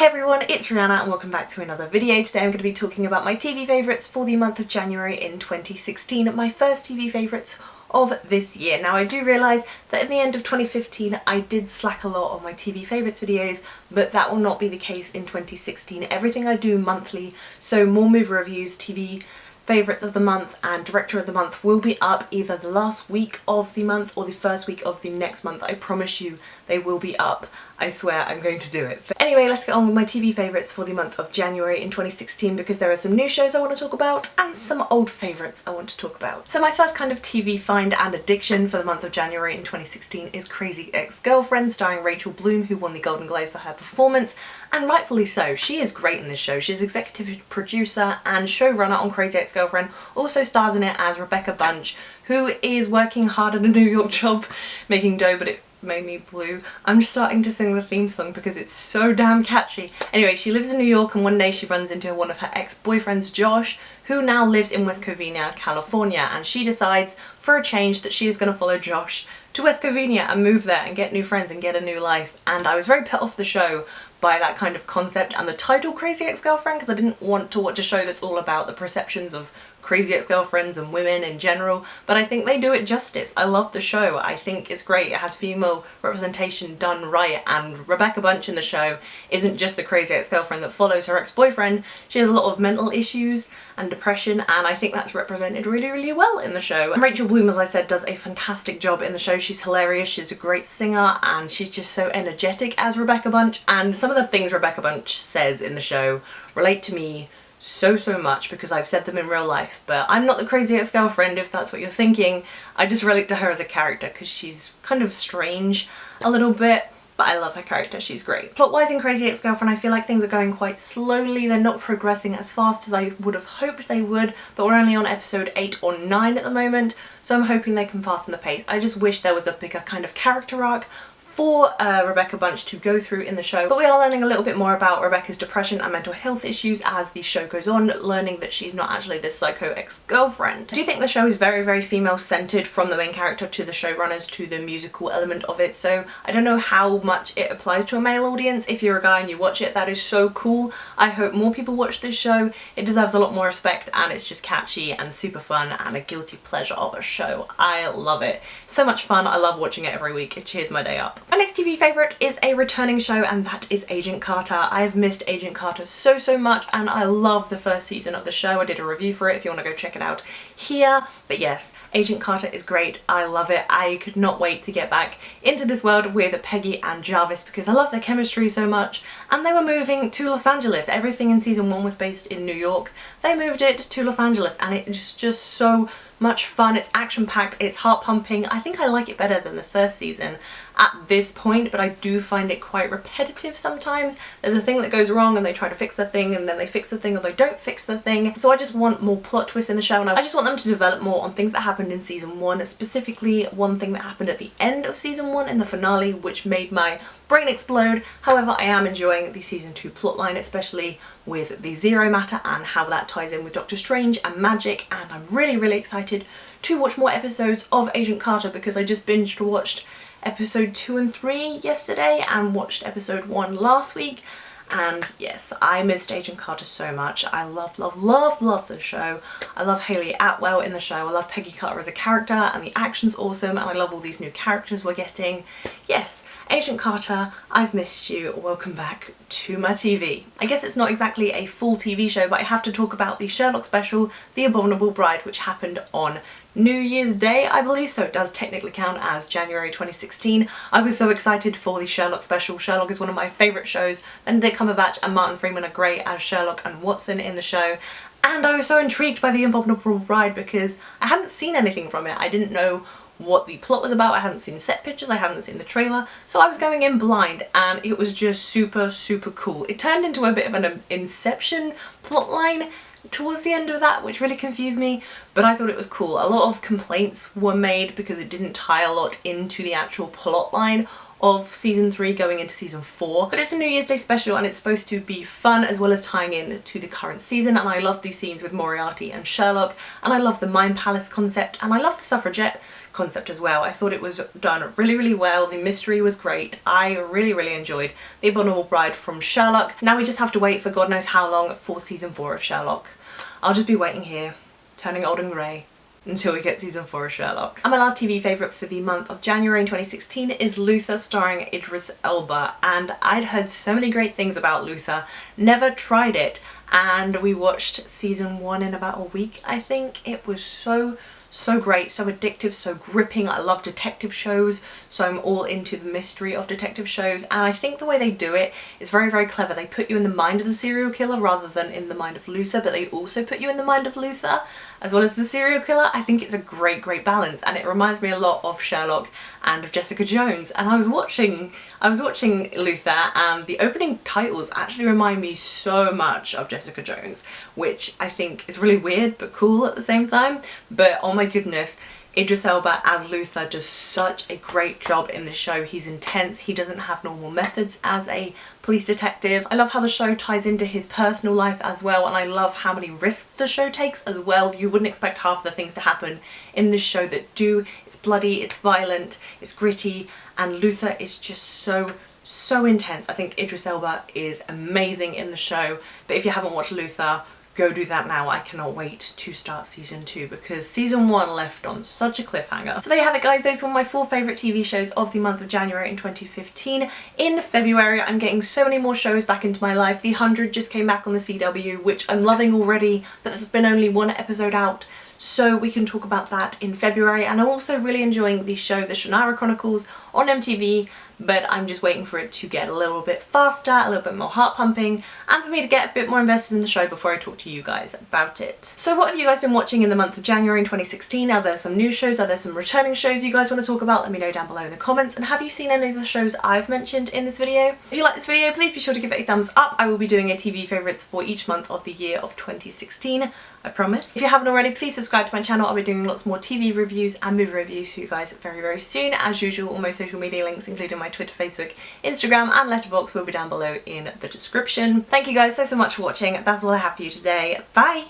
Hey everyone, it's Rihanna and welcome back to another video. Today I'm going to be talking about my TV favourites for the month of January in 2016, my first TV favourites of this year. Now I do realise that at the end of 2015 I did slack a lot on my TV favourites videos, but that will not be the case in 2016. Everything I do monthly, so more movie reviews, TV favourites of the month and director of the month will be up either the last week of the month or the first week of the next month. I promise you they will be up. I swear I'm going to do it. But anyway, let's get on with my TV favourites for the month of January in 2016 because there are some new shows I want to talk about and some old favourites I want to talk about. So my first kind of TV find and addiction for the month of January in 2016 is Crazy Ex-Girlfriend, starring Rachel Bloom, who won the Golden Globe for her performance, and rightfully so. She is great in this show. She's executive producer and showrunner on Crazy Ex-Girlfriend, also stars in it as Rebecca Bunch, who is working hard at a New York job making dough, but it made me blue. I'm just starting to sing the theme song because it's so damn catchy. Anyway, she lives in New York and one day she runs into one of her ex-boyfriends, Josh, who now lives in West Covina, California, and she decides for a change that she is going to follow Josh to West Covina and move there and get new friends and get a new life. And I was very put off the show by that kind of concept and the title Crazy Ex-Girlfriend because I didn't want to watch a show that's all about the perceptions of crazy ex-girlfriends and women in general, but I think they do it justice. I love the show. I think it's great. It has female representation done right, and Rebecca Bunch in the show isn't just the crazy ex-girlfriend that follows her ex-boyfriend. She has a lot of mental issues and depression, and I think that's represented really, really well in the show. And Rachel Bloom, as I said, does a fantastic job in the show. She's hilarious, she's a great singer, and she's just so energetic as Rebecca Bunch, and some of the things Rebecca Bunch says in the show relate to me so much because I've said them in real life. But I'm not the crazy ex-girlfriend, if that's what you're thinking. I just relate to her as a character because she's kind of strange a little bit, but I love her character, she's great. Plot-wise in Crazy Ex-Girlfriend, I feel like things are going quite slowly. They're not progressing as fast as I would have hoped they would, but we're only on episode 8 or 9 at the moment, so I'm hoping they can fasten the pace. I just wish there was a bigger kind of character arc for Rebecca Bunch to go through in the show. But we are learning a little bit more about Rebecca's depression and mental health issues as the show goes on, learning that she's not actually this psycho ex-girlfriend. I do think the show is very, very female-centered, from the main character to the showrunners to the musical element of it, so I don't know how much it applies to a male audience. If you're a guy and you watch it, that is so cool. I hope more people watch this show. It deserves a lot more respect and it's just catchy and super fun and a guilty pleasure of a show. I love it. So much fun. I love watching it every week. It cheers my day up. My next TV favourite is a returning show, and that is Agent Carter. I've missed Agent Carter so much, and I love the first season of the show. I did a review for it if you want to go check it out here. But yes, Agent Carter is great. I love it. I could not wait to get back into this world with Peggy and Jarvis because I love their chemistry so much, and they were moving to Los Angeles. Everything in season 1 was based in New York. They moved it to Los Angeles and it's just so much fun. It's action-packed, it's heart-pumping. I think I like it better than the first season at this point, but I do find it quite repetitive sometimes. There's a thing that goes wrong and they try to fix the thing and then they fix the thing or they don't fix the thing. So I just want more plot twists in the show, and I just want them to develop more on things that happened in season 1, specifically one thing that happened at the end of season 1 in the finale, which made my brain explode. However, I am enjoying the season 2 plotline, especially with the Zero Matter and how that ties in with Doctor Strange and magic, and I'm really excited to watch more episodes of Agent Carter because I just binged watched episode 2 and 3 yesterday and watched episode 1 last week. And yes, I missed Agent Carter so much. I love the show. I love Hayley Atwell in the show. I love Peggy Carter as a character, and the action's awesome, and I love all these new characters we're getting. Yes, Agent Carter, I've missed you. Welcome back to my TV. I guess it's not exactly a full TV show, but I have to talk about the Sherlock special, The Abominable Bride, which happened on New Year's Day, I believe, so it does technically count as January 2016. I was so excited for the Sherlock special. Sherlock is one of my favourite shows. Benedict Cumberbatch and Martin Freeman are great as Sherlock and Watson in the show. And I was so intrigued by The Abominable Bride because I hadn't seen anything from it. I didn't know what the plot was about, I hadn't seen set pictures, I hadn't seen the trailer, so I was going in blind and it was just super cool. It turned into a bit of an Inception plotline towards the end of that, which really confused me, but I thought it was cool. A lot of complaints were made because it didn't tie a lot into the actual plotline of season 3 going into season 4, but it's a New Year's Day special and it's supposed to be fun as well as tying in to the current season, and I love these scenes with Moriarty and Sherlock, and I love the Mind Palace concept, and I love the suffragette concept as well. I thought it was done really well, the mystery was great, I really enjoyed The Abominable Bride from Sherlock. Now we just have to wait for God knows how long for season 4 of Sherlock. I'll just be waiting here, turning old and grey, until we get season 4 of Sherlock. And my last TV favourite for the month of January in 2016 is Luther, starring Idris Elba, and I'd heard so many great things about Luther, never tried it, and we watched season 1 in about a week, I think. It was so great, so addictive, so gripping. I love detective shows, so I'm all into the mystery of detective shows, and I think the way they do it is very clever. They put you in the mind of the serial killer rather than in the mind of Luther, but they also put you in the mind of Luther as well as the serial killer. I think it's a great balance, and it reminds me a lot of Sherlock and of Jessica Jones. And I was watching Luther, and the opening titles actually remind me so much of Jessica Jones, which I think is really weird but cool at the same time. But oh my goodness, Idris Elba as Luther does such a great job in the show. He's intense, he doesn't have normal methods as a police detective. I love how the show ties into his personal life as well, and I love how many risks the show takes as well. You wouldn't expect half the things to happen in this show that do. It's bloody, it's violent, it's gritty, and Luther is just so intense. I think Idris Elba is amazing in the show, but if you haven't watched Luther, go do that now. I cannot wait to start season 2 because season 1 left on such a cliffhanger. So there you have it, guys. Those were my 4 favourite TV shows of the month of January in 2015. In February, I'm getting so many more shows back into my life. The 100 just came back on the CW, which I'm loving already, but there's been only 1 episode out, so we can talk about that in February. And I'm also really enjoying the show The Shannara Chronicles on MTV, but I'm just waiting for it to get a little bit faster, a little bit more heart pumping, and for me to get a bit more invested in the show before I talk to you guys about it. So what have you guys been watching in the month of January in 2016? Are there some new shows? Are there some returning shows you guys want to talk about? Let me know down below in the comments. And have you seen any of the shows I've mentioned in this video? If you like this video, please be sure to give it a thumbs up. I will be doing a TV favourites for each month of the year of 2016, I promise. If you haven't already, please subscribe to my channel. I'll be doing lots more TV reviews and movie reviews for you guys very soon. As usual, all my social media links, including my Twitter, Facebook, Instagram and Letterboxd, will be down below in the description. Thank you guys so much for watching. That's all I have for you today. Bye!